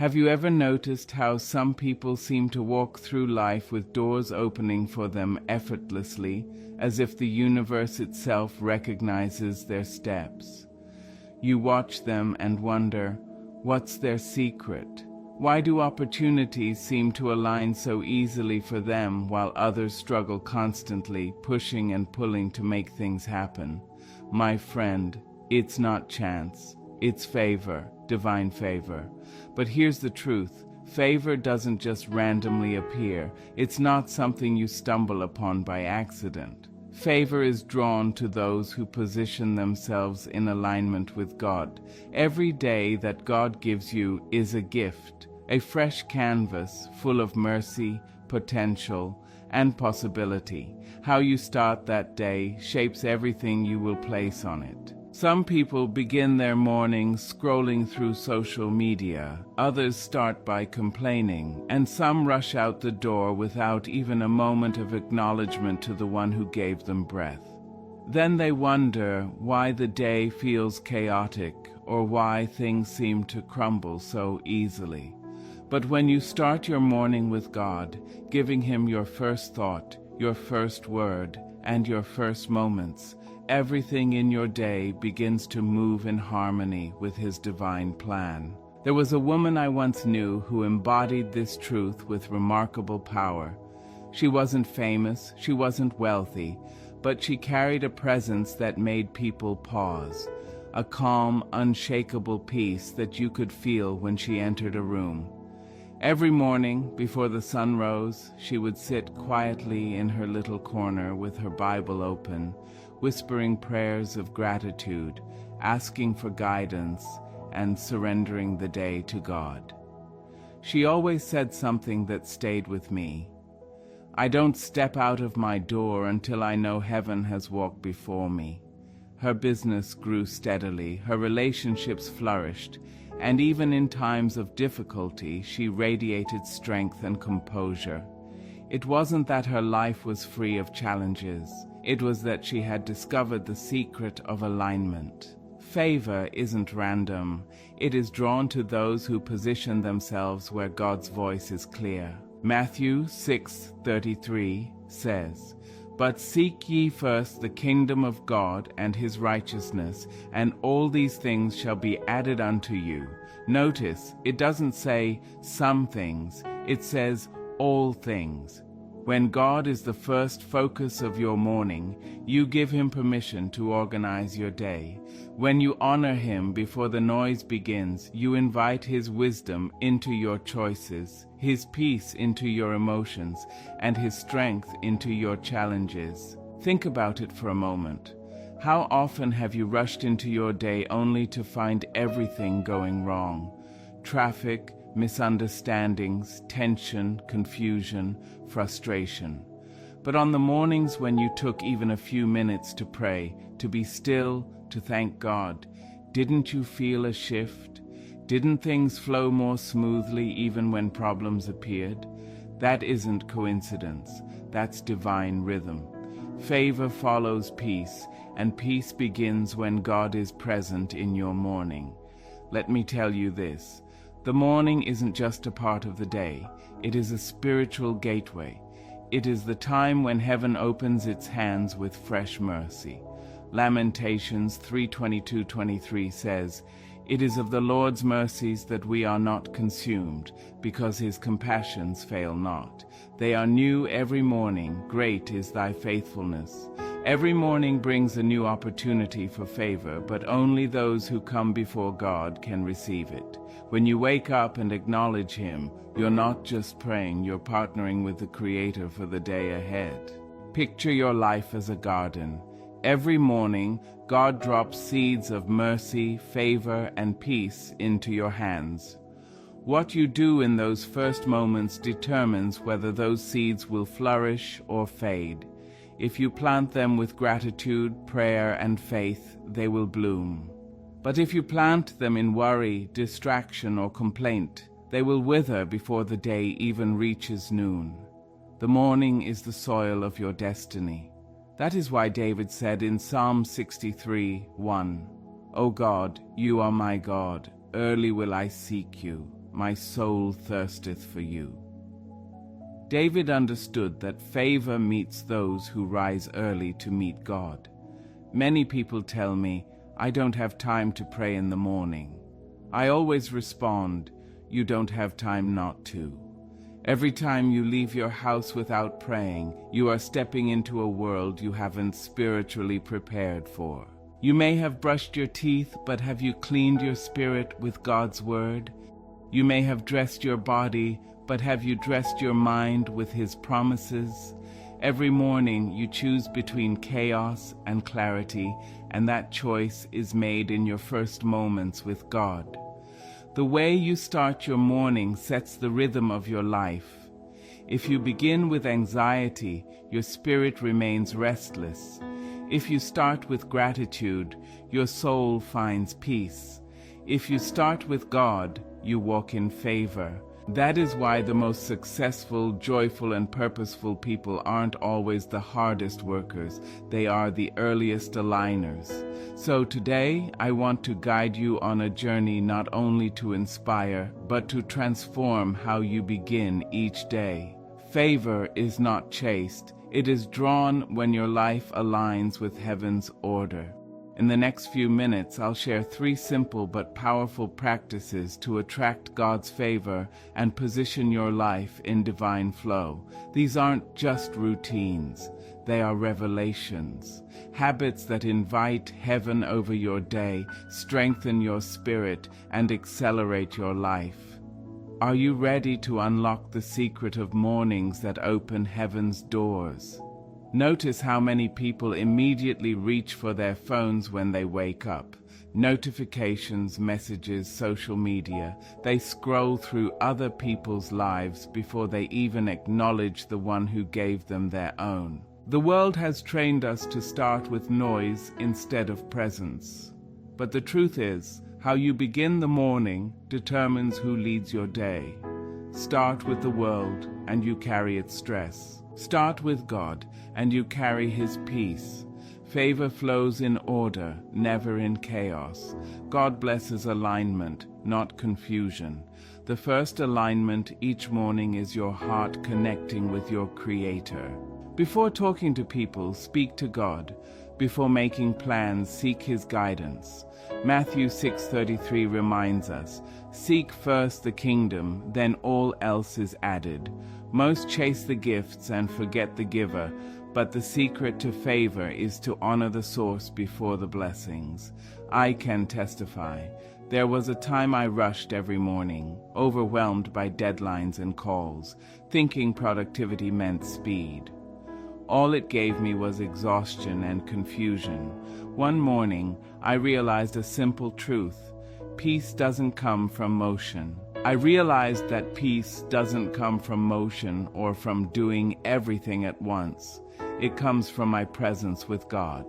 Have you ever noticed how some people seem to walk through life with doors opening for them effortlessly, as if the universe itself recognizes their steps? You watch them and wonder, what's their secret? Why do opportunities seem to align so easily for them while others struggle constantly, pushing and pulling to make things happen? My friend, it's not chance, it's favor, divine favor. But here's the truth. Favor doesn't just randomly appear. It's not something you stumble upon by accident. Favor is drawn to those who position themselves in alignment with God. Every day that God gives you is a gift, a fresh canvas full of mercy, potential, and possibility. How you start that day shapes everything you will place on it. Some people begin their mornings scrolling through social media, others start by complaining, and some rush out the door without even a moment of acknowledgement to the one who gave them breath. Then they wonder why the day feels chaotic or why things seem to crumble so easily. But when you start your morning with God, giving Him your first thought, your first word, and your first moments, everything in your day begins to move in harmony with His divine plan. There was a woman I once knew who embodied this truth with remarkable power. She wasn't famous, she wasn't wealthy, but she carried a presence that made people pause, a calm, unshakable peace that you could feel when she entered a room. Every morning, before the sun rose, she would sit quietly in her little corner with her Bible open, whispering prayers of gratitude, asking for guidance, and surrendering the day to God. She always said something that stayed with me. I don't step out of my door until I know heaven has walked before me. Her business grew steadily, her relationships flourished, and even in times of difficulty, she radiated strength and composure. It wasn't that her life was free of challenges. It was that she had discovered the secret of alignment. Favor isn't random. It is drawn to those who position themselves where God's voice is clear. Matthew 6:33 says, "But seek ye first the kingdom of God and His righteousness, and all these things shall be added unto you." Notice, it doesn't say some things, it says all things. When God is the first focus of your morning, you give Him permission to organize your day. When you honor Him before the noise begins, you invite His wisdom into your choices, His peace into your emotions, and His strength into your challenges. Think about it for a moment. How often have you rushed into your day only to find everything going wrong? Traffic, misunderstandings, tension, confusion, frustration. But on the mornings when you took even a few minutes to pray, to be still, to thank God, didn't you feel a shift? Didn't things flow more smoothly even when problems appeared? That isn't coincidence, that's divine rhythm. Favor follows peace, and peace begins when God is present in your morning. Let me tell you this. The morning isn't just a part of the day, it is a spiritual gateway. It is the time when heaven opens its hands with fresh mercy. Lamentations 3:22-23 says, "It is of the Lord's mercies that we are not consumed, because His compassions fail not. They are new every morning, great is thy faithfulness." Every morning brings a new opportunity for favor, but only those who come before God can receive it. When you wake up and acknowledge Him, you're not just praying, you're partnering with the Creator for the day ahead. Picture your life as a garden. Every morning, God drops seeds of mercy, favor, and peace into your hands. What you do in those first moments determines whether those seeds will flourish or fade. If you plant them with gratitude, prayer, and faith, they will bloom. But if you plant them in worry, distraction, or complaint, they will wither before the day even reaches noon. The morning is the soil of your destiny. That is why David said in Psalm 63:1, "O God, you are my God, early will I seek you." my soul thirsteth for you. David understood that favor meets those who rise early to meet God. Many people tell me, I don't have time to pray in the morning. I always respond, you don't have time not to. Every time you leave your house without praying, you are stepping into a world you haven't spiritually prepared for. You may have brushed your teeth, but have you cleaned your spirit with God's word? You may have dressed your body, but have you dressed your mind with His promises? Every morning you choose between chaos and clarity, and that choice is made in your first moments with God. The way you start your morning sets the rhythm of your life. If you begin with anxiety, your spirit remains restless. If you start with gratitude, your soul finds peace. If you start with God, you walk in favor. That is why the most successful, joyful, and purposeful people aren't always the hardest workers. They are the earliest aligners. So today, I want to guide you on a journey not only to inspire, but to transform how you begin each day. Favor is not chased. It is drawn when your life aligns with heaven's order. In the next few minutes, I'll share 3 simple but powerful practices to attract God's favor and position your life in divine flow. These aren't just routines. They are revelations, habits that invite heaven over your day, strengthen your spirit, and accelerate your life. Are you ready to unlock the secret of mornings that open heaven's doors? Notice how many people immediately reach for their phones when they wake up. Notifications, messages, social media. They scroll through other people's lives before they even acknowledge the one who gave them their own. The world has trained us to start with noise instead of presence. But the truth is, how you begin the morning determines who leads your day. Start with the world and you carry its stress. Start with God and you carry His peace. Favor flows in order, never in chaos. God blesses alignment, not confusion. The first alignment each morning is your heart connecting with your Creator. Before talking to people, speak to God. Before making plans, seek His guidance. Matthew 6:33 reminds us, seek first the kingdom, then all else is added. Most chase the gifts and forget the giver, but the secret to favor is to honor the source before the blessings. I can testify. There was a time I rushed every morning, overwhelmed by deadlines and calls, thinking productivity meant speed. All it gave me was exhaustion and confusion. One morning, I realized a simple truth. Peace doesn't come from motion. I realized that peace doesn't come from motion or from doing everything at once. It comes from my presence with God.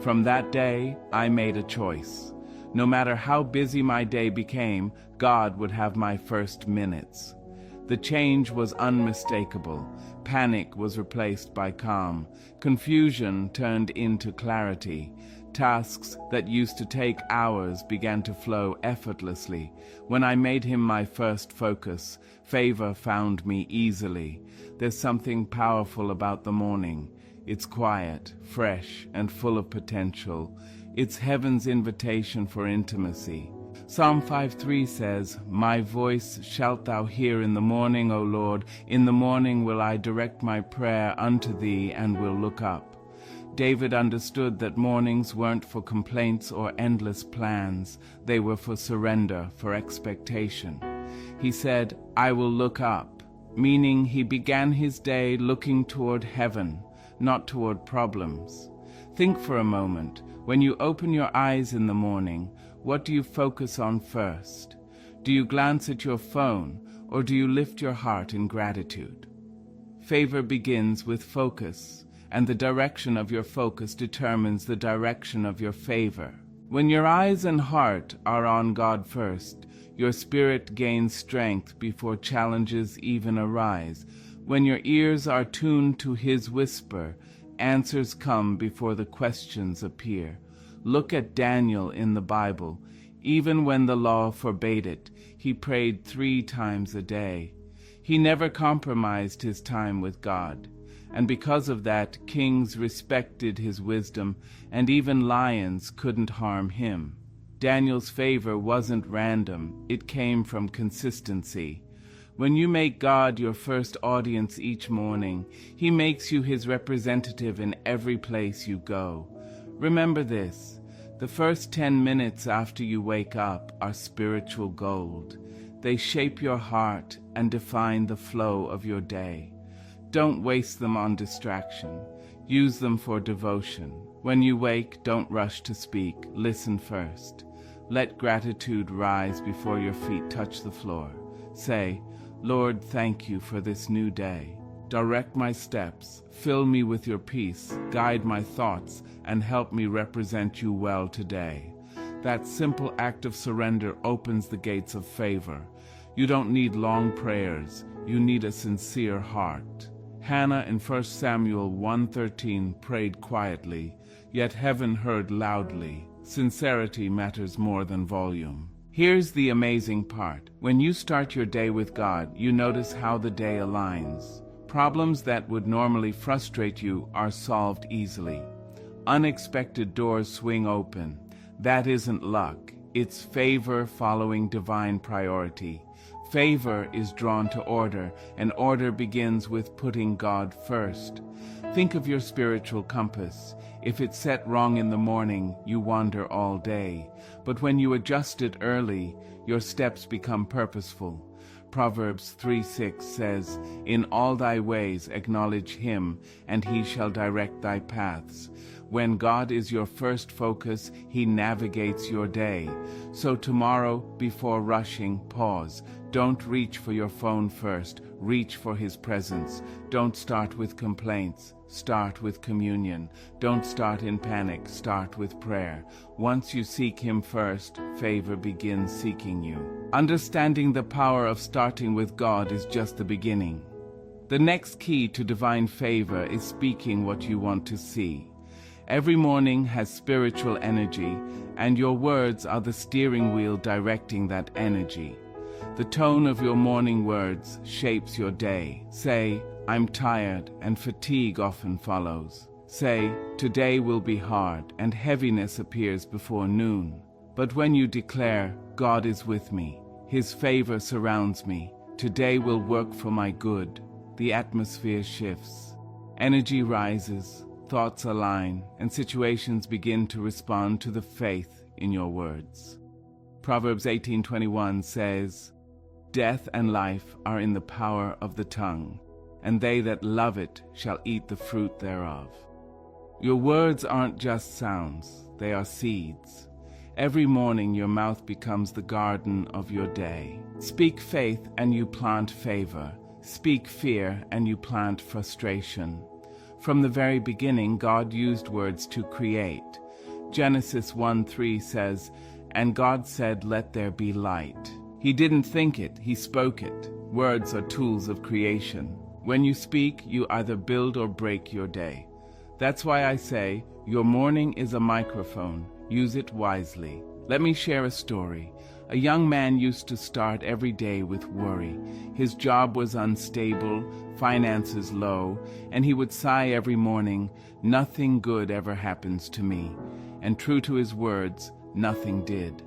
From that day, I made a choice. No matter how busy my day became, God would have my first minutes. The change was unmistakable. Panic was replaced by calm. Confusion turned into clarity. Tasks that used to take hours began to flow effortlessly. When I made Him my first focus, favor found me easily. There's something powerful about the morning. It's quiet, fresh, and full of potential. It's heaven's invitation for intimacy. Psalm 5:3 says, my voice shalt thou hear in the morning, O Lord. In the morning will I direct my prayer unto thee and will look up. David understood that mornings weren't for complaints or endless plans. They were for surrender, for expectation. He said, I will look up, meaning he began his day looking toward heaven, not toward problems. Think for a moment. When you open your eyes in the morning, what do you focus on first? Do you glance at your phone, or do you lift your heart in gratitude? Favor begins with focus, and the direction of your focus determines the direction of your favor. When your eyes and heart are on God first, your spirit gains strength before challenges even arise. When your ears are tuned to His whisper, answers come before the questions appear. Look at Daniel in the Bible. Even when the law forbade it, he prayed 3 times a day. He never compromised his time with God, and because of that, kings respected his wisdom, and even lions couldn't harm him. Daniel's favor wasn't random, it came from consistency. When you make God your first audience each morning, he makes you his representative in every place you go. Remember this, the first 10 minutes after you wake up are spiritual gold. They shape your heart and define the flow of your day. Don't waste them on distraction. Use them for devotion. When you wake, don't rush to speak. Listen first. Let gratitude rise before your feet touch the floor. Say, Lord, thank you for this new day. Direct my steps, fill me with your peace, guide my thoughts, and help me represent you well today. That simple act of surrender opens the gates of favor. You don't need long prayers, you need a sincere heart. Hannah in 1 Samuel 1:13 prayed quietly, yet heaven heard loudly. Sincerity matters more than volume. Here's the amazing part. When you start your day with God, you notice how the day aligns. Problems that would normally frustrate you are solved easily. Unexpected doors swing open. That isn't luck. It's favor following divine priority. Favor is drawn to order, and order begins with putting God first. Think of your spiritual compass. If it's set wrong in the morning, you wander all day. But when you adjust it early, your steps become purposeful. Proverbs 3:6 says, "In all thy ways acknowledge him, and he shall direct thy paths." When God is your first focus, he navigates your day. So tomorrow, before rushing, pause. Don't reach for your phone first. Reach for his presence. Don't start with complaints. Start with communion. Don't start in panic. Start with prayer. Once you seek him first, favor begins seeking you. Understanding the power of starting with God is just the beginning. The next key to divine favor is speaking what you want to see. Every morning has spiritual energy, and your words are the steering wheel directing that energy. The tone of your morning words shapes your day. Say, "I'm tired," and fatigue often follows. Say, "Today will be hard," and heaviness appears before noon. But when you declare, "God is with me, his favor surrounds me, today will work for my good," the atmosphere shifts. Energy rises, thoughts align, and situations begin to respond to the faith in your words. Proverbs 18:21 says, "Death and life are in the power of the tongue, and they that love it shall eat the fruit thereof." Your words aren't just sounds, they are seeds. Every morning your mouth becomes the garden of your day. Speak faith and you plant favor. Speak fear and you plant frustration. From the very beginning, God used words to create. Genesis 1:3 says, "And God said, let there be light." He didn't think it, he spoke it. Words are tools of creation. When you speak, you either build or break your day. That's why I say, your morning is a microphone. Use it wisely. Let me share a story. A young man used to start every day with worry. His job was unstable, finances low, and he would sigh every morning, "Nothing good ever happens to me." And true to his words, nothing did.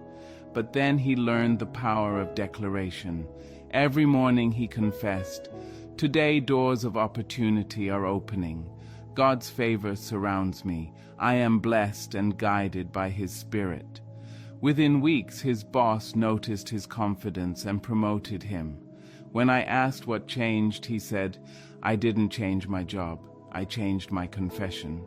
But then he learned the power of declaration. Every morning he confessed, "Today doors of opportunity are opening. God's favor surrounds me. I am blessed and guided by his Spirit." Within weeks, his boss noticed his confidence and promoted him. When I asked what changed, he said, "I didn't change my job. I changed my confession."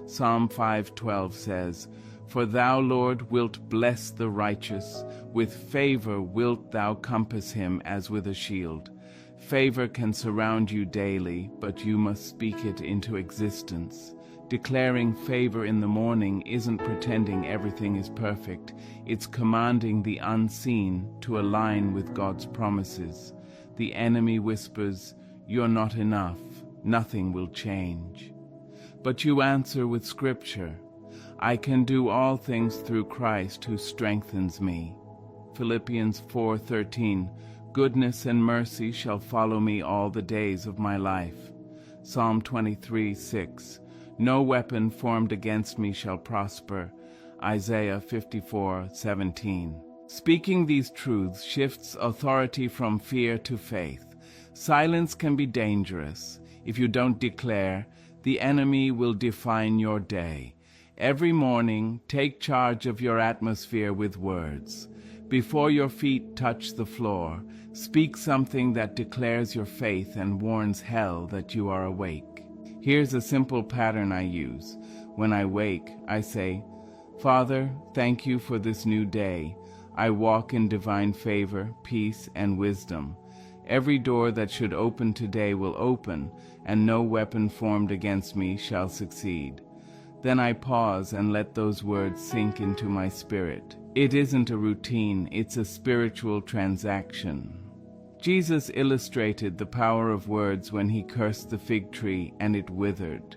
Psalm 5:12 says, "For thou, Lord, wilt bless the righteous. With favor wilt thou compass him as with a shield." Favor can surround you daily, but you must speak it into existence. Declaring favor in the morning isn't pretending everything is perfect. It's commanding the unseen to align with God's promises. The enemy whispers, "You're not enough. Nothing will change." But you answer with Scripture. I can do all things through Christ who strengthens me. Philippians 4:13. Goodness and mercy shall follow me all the days of my life. Psalm 23:6. No weapon formed against me shall prosper. Isaiah 54:17. Speaking these truths shifts authority from fear to faith. Silence can be dangerous. If you don't declare, the enemy will define your day. Every morning, take charge of your atmosphere with words. Before your feet touch the floor, speak something that declares your faith and warns hell that you are awake. Here's a simple pattern I use. When I wake, I say, Father, thank you for this new day. I walk in divine favor, peace, and wisdom. Every door that should open today will open, and no weapon formed against me shall succeed. Then I pause and let those words sink into my spirit. It isn't a routine, it's a spiritual transaction. Jesus illustrated the power of words when he cursed the fig tree and it withered.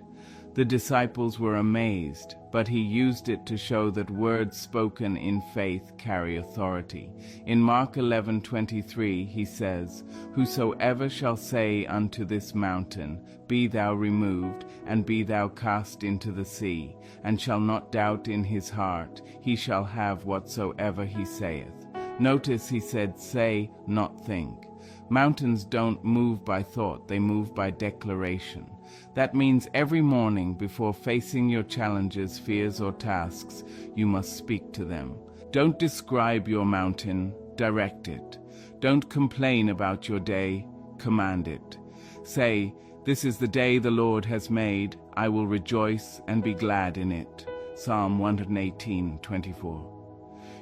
The disciples were amazed, but he used it to show that words spoken in faith carry authority. In Mark 11:23 he says, Whosoever shall say unto this mountain, Be thou removed, and be thou cast into the sea, and shall not doubt in his heart, he shall have whatsoever he saith. Notice he said say, not think. Mountains don't move by thought, they move by declaration. That means every morning before facing your challenges, fears, or tasks, you must speak to them. Don't describe your mountain, direct it. Don't complain about your day, command it. Say, This is the day the Lord has made, I will rejoice and be glad in it. Psalm 118:24.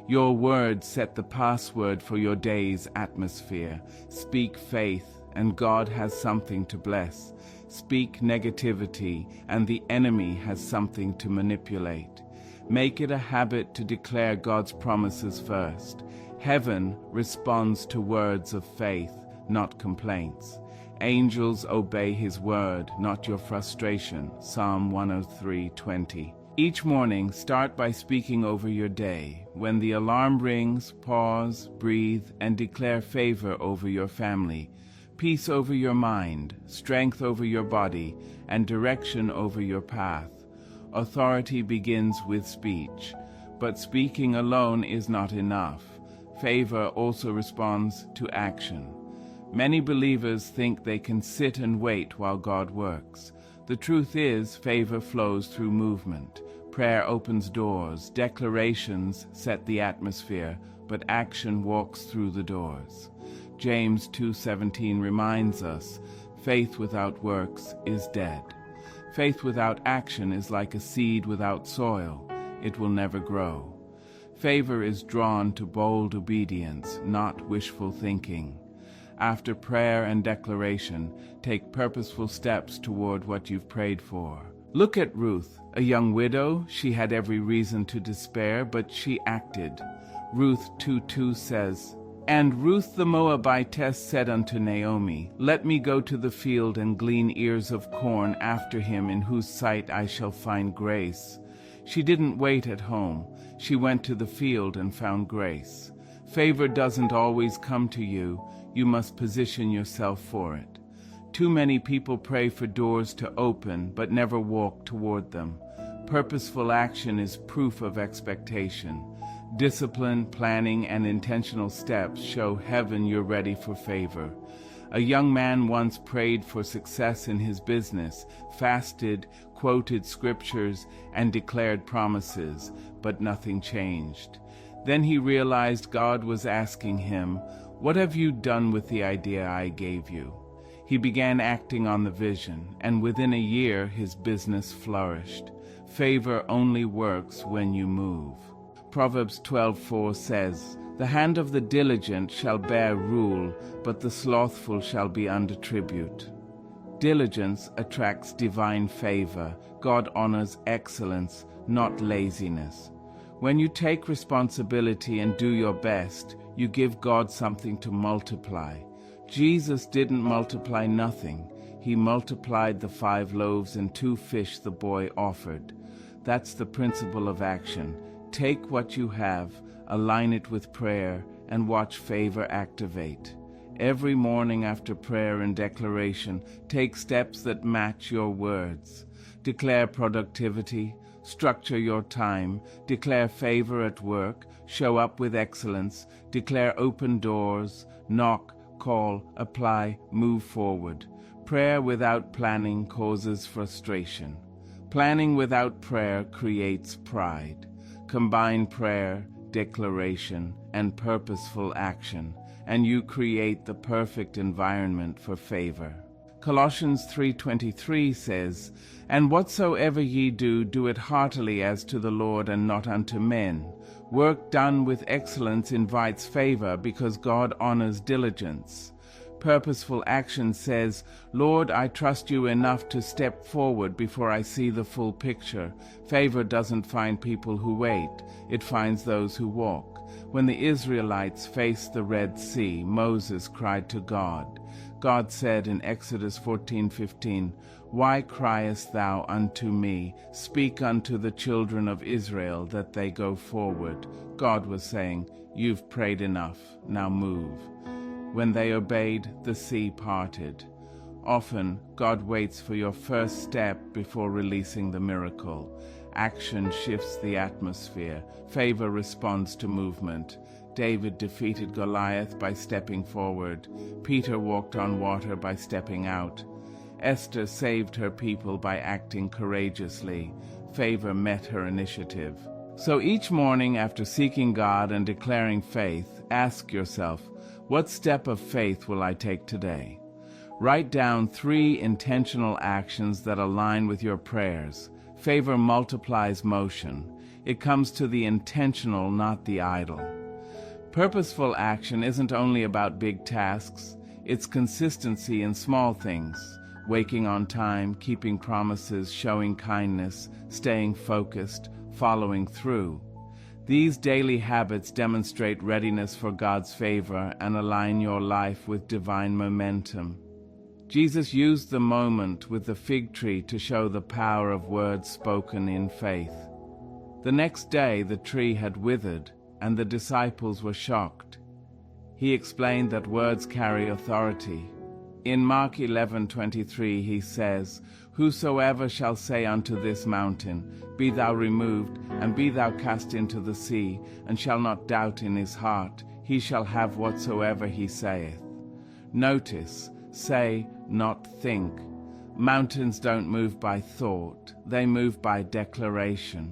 Your words set the password for your day's atmosphere. Speak faith, and God has something to bless. Speak negativity, and the enemy has something to manipulate. Make it a habit to declare God's promises first. Heaven responds to words of faith, not complaints. Angels obey his word, not your frustration. Psalm 103:20. Each morning, start by speaking over your day. When the alarm rings, pause, breathe, and declare favor over your family, peace over your mind, strength over your body, and direction over your path. Authority begins with speech, but speaking alone is not enough. Favor also responds to action. Many believers think they can sit and wait while God works. The truth is, favor flows through movement. Prayer opens doors, declarations set the atmosphere, but action walks through the doors. James 2:17 reminds us, faith without works is dead. Faith without action is like a seed without soil. It will never grow. Favor is drawn to bold obedience, not wishful thinking. After prayer and declaration, take purposeful steps toward what you've prayed for. Look at Ruth, a young widow. She had every reason to despair, but she acted. Ruth 2:2 says, And Ruth the Moabitess said unto Naomi, Let me go to the field and glean ears of corn after him in whose sight I shall find grace. She didn't wait at home. She went to the field and found grace. Favor doesn't always come to you. You must position yourself for it. Too many people pray for doors to open but never walk toward them. Purposeful action is proof of expectation. Discipline, planning, and intentional steps show heaven you're ready for favor. A young man once prayed for success in his business, fasted, quoted scriptures, and declared promises, but nothing changed. Then he realized God was asking him, What have you done with the idea I gave you? He began acting on the vision, and within a year his business flourished. Favor only works when you move. Proverbs 12:4 says, The hand of the diligent shall bear rule, but the slothful shall be under tribute. Diligence attracts divine favor. God honors excellence, not laziness. When you take responsibility and do your best, you give God something to multiply. Jesus didn't multiply nothing. He multiplied the 5 loaves and 2 fish the boy offered. That's the principle of action. Take what you have, align it with prayer, and watch favor activate. Every morning after prayer and declaration, take steps that match your words. Declare productivity, structure your time, declare favor at work, show up with excellence, declare open doors, knock, call, apply, move forward. Prayer without planning causes frustration. Planning without prayer creates pride. Combine prayer, declaration, and purposeful action, and you create the perfect environment for favor. Colossians 3:23 says, "And whatsoever ye do, do it heartily as to the Lord and not unto men. Work done with excellence invites favor because God honors diligence." Purposeful action says, "Lord, I trust you enough to step forward before I see the full picture." Favor doesn't find people who wait, it finds those who walk. When the Israelites faced the Red Sea, Moses cried to God. God said in Exodus 14:15, "Why criest thou unto me? Speak unto the children of Israel that they go forward." God was saying, "You've prayed enough, now move." When they obeyed, the sea parted. Often, God waits for your first step before releasing the miracle. Action shifts the atmosphere. Favor responds to movement. David defeated Goliath by stepping forward. Peter walked on water by stepping out. Esther saved her people by acting courageously. Favor met her initiative. So each morning after seeking God and declaring faith, ask yourself, what step of faith will I take today? Write down 3 intentional actions that align with your prayers. Favor multiplies motion. It comes to the intentional, not the idle. Purposeful action isn't only about big tasks, it's consistency in small things. Waking on time, keeping promises, showing kindness, staying focused, following through. These daily habits demonstrate readiness for God's favor and align your life with divine momentum. Jesus used the moment with the fig tree to show the power of words spoken in faith. The next day the tree had withered, and the disciples were shocked. He explained that words carry authority. In Mark 11:23 he says, "Whosoever shall say unto this mountain, Be thou removed, and be thou cast into the sea, and shall not doubt in his heart, he shall have whatsoever he saith." Notice, say, not think. Mountains don't move by thought, they move by declaration.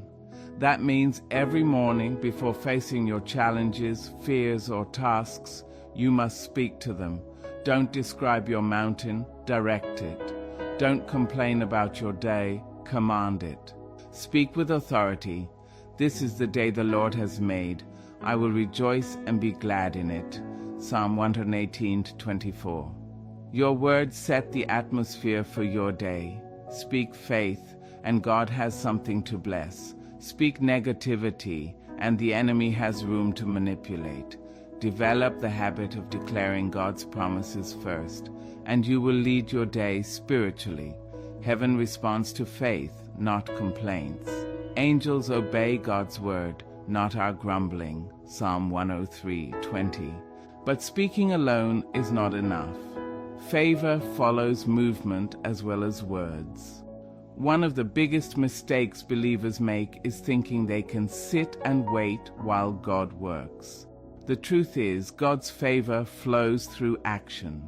That means every morning before facing your challenges, fears, or tasks, you must speak to them. Don't describe your mountain, direct it. Don't complain about your day, command it. Speak with authority. "This is the day the Lord has made. I will rejoice and be glad in it." Psalm 118:24. Your words set the atmosphere for your day. Speak faith, and God has something to bless. Speak negativity, and the enemy has room to manipulate. Develop the habit of declaring God's promises first, and you will lead your day spiritually. Heaven responds to faith, not complaints. Angels obey God's word, not our grumbling. Psalm 103:20. But speaking alone is not enough. Favor follows movement as well as words. One of the biggest mistakes believers make is thinking they can sit and wait while God works. The truth is, God's favor flows through action.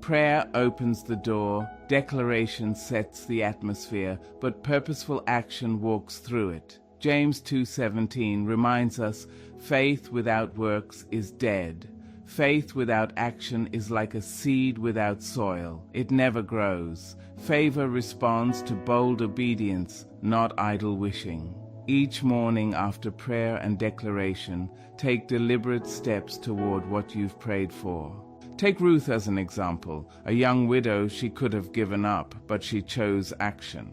Prayer opens the door, declaration sets the atmosphere, but purposeful action walks through it. James 2:17 reminds us, faith without works is dead. Faith without action is like a seed without soil. It never grows. Favor responds to bold obedience, not idle wishing. Each morning after prayer and declaration, take deliberate steps toward what you've prayed for. Take Ruth as an example. A young widow, she could have given up, but she chose action.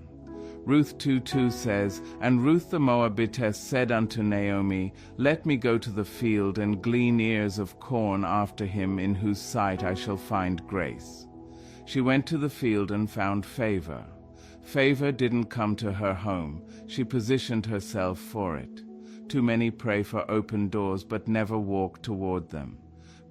Ruth 2:2 says, "And Ruth the Moabitess said unto Naomi, Let me go to the field and glean ears of corn after him in whose sight I shall find grace. She went to the field and found favor. Favor didn't come to her home. She positioned herself for it. Too many pray for open doors but never walk toward them.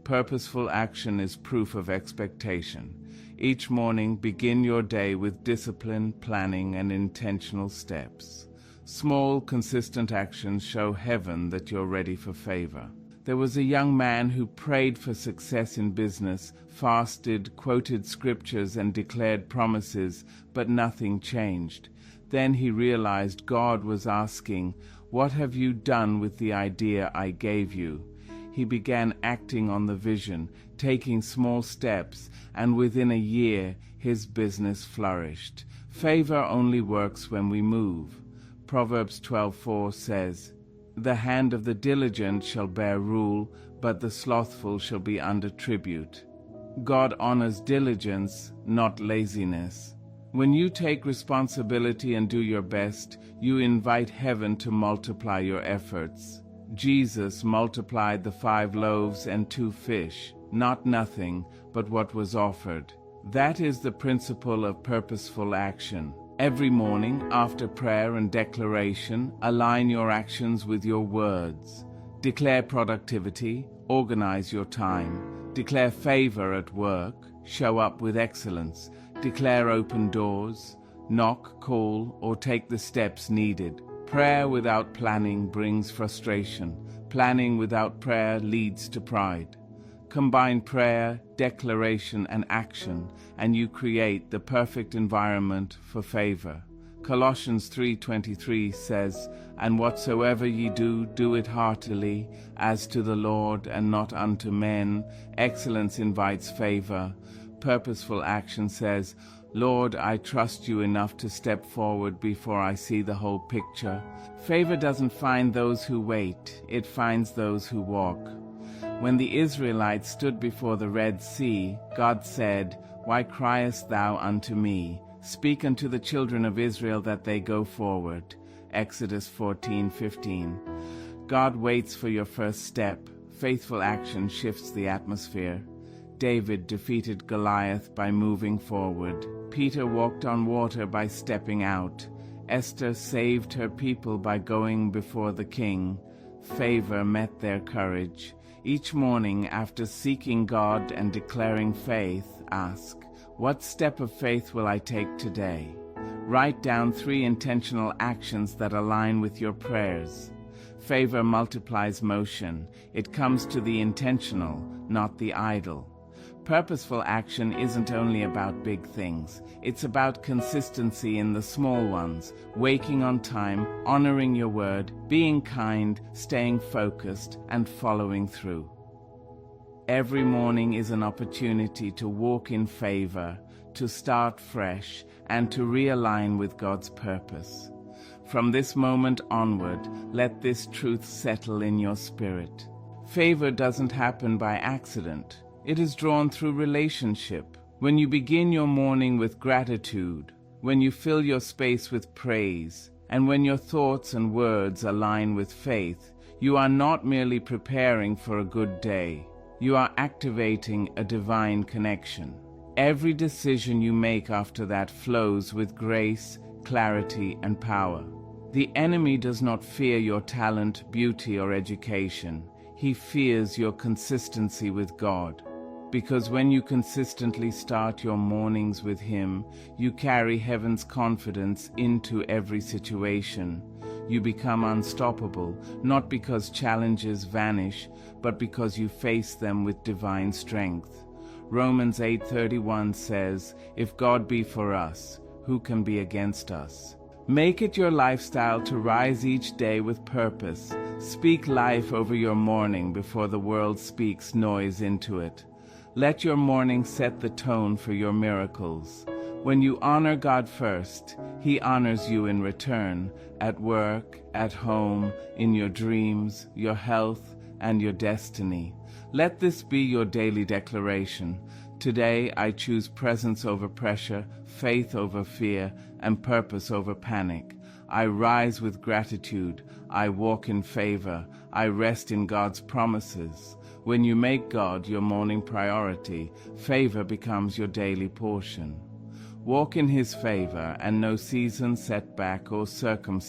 Purposeful action is proof of expectation. Each morning, begin your day with discipline, planning, and intentional steps. Small, consistent actions show heaven that you're ready for favor. There was a young man who prayed for success in business, fasted, quoted scriptures, and declared promises, but nothing changed. Then he realized God was asking, "What have you done with the idea I gave you?" He began acting on the vision, taking small steps, and within a year, his business flourished. Favor only works when we move. Proverbs 12:4 says, "The hand of the diligent shall bear rule, but the slothful shall be under tribute." God honors diligence, not laziness. When you take responsibility and do your best, you invite heaven to multiply your efforts. Jesus multiplied the 5 loaves and 2 fish, not nothing, but what was offered. That is the principle of purposeful action. Every morning, after prayer and declaration, align your actions with your words. Declare productivity, organize your time. Declare favor at work, show up with excellence. Declare open doors, knock, call, or take the steps needed. Prayer without planning brings frustration. Planning without prayer leads to pride. Combine prayer, declaration, and action, and you create the perfect environment for favor. Colossians 3:23 says, "And whatsoever ye do, do it heartily, as to the Lord and not unto men." Excellence invites favor. Purposeful action says, "Lord, I trust you enough to step forward before I see the whole picture." Favor doesn't find those who wait, it finds those who walk. When the Israelites stood before the Red Sea, God said, "Why criest thou unto me? Speak unto the children of Israel that they go forward." Exodus 14:15. God waits for your first step. Faithful action shifts the atmosphere. David defeated Goliath by moving forward. Peter walked on water by stepping out. Esther saved her people by going before the king. Favor met their courage. Each morning, after seeking God and declaring faith, ask, "What step of faith will I take today?" Write down 3 intentional actions that align with your prayers. Favor multiplies motion. It comes to the intentional, not the idle. Purposeful action isn't only about big things. It's about consistency in the small ones, waking on time, honoring your word, being kind, staying focused, and following through. Every morning is an opportunity to walk in favor, to start fresh, and to realign with God's purpose. From this moment onward, let this truth settle in your spirit. Favor doesn't happen by accident. It is drawn through relationship. When you begin your morning with gratitude, when you fill your space with praise, and when your thoughts and words align with faith, you are not merely preparing for a good day. You are activating a divine connection. Every decision you make after that flows with grace, clarity, and power. The enemy does not fear your talent, beauty, or education. He fears your consistency with God. Because when you consistently start your mornings with Him, you carry heaven's confidence into every situation. You become unstoppable, not because challenges vanish, but because you face them with divine strength. Romans 8:31 says, "If God be for us, who can be against us?" Make it your lifestyle to rise each day with purpose. Speak life over your morning before the world speaks noise into it. Let your morning set the tone for your miracles. When you honor God first, He honors you in return, at work, at home, in your dreams, your health, and your destiny. Let this be your daily declaration. Today I choose presence over pressure, faith over fear, and purpose over panic. I rise with gratitude. I walk in favor. I rest in God's promises. When you make God your morning priority, favor becomes your daily portion. Walk in his favor, and no season, setback, or circumstance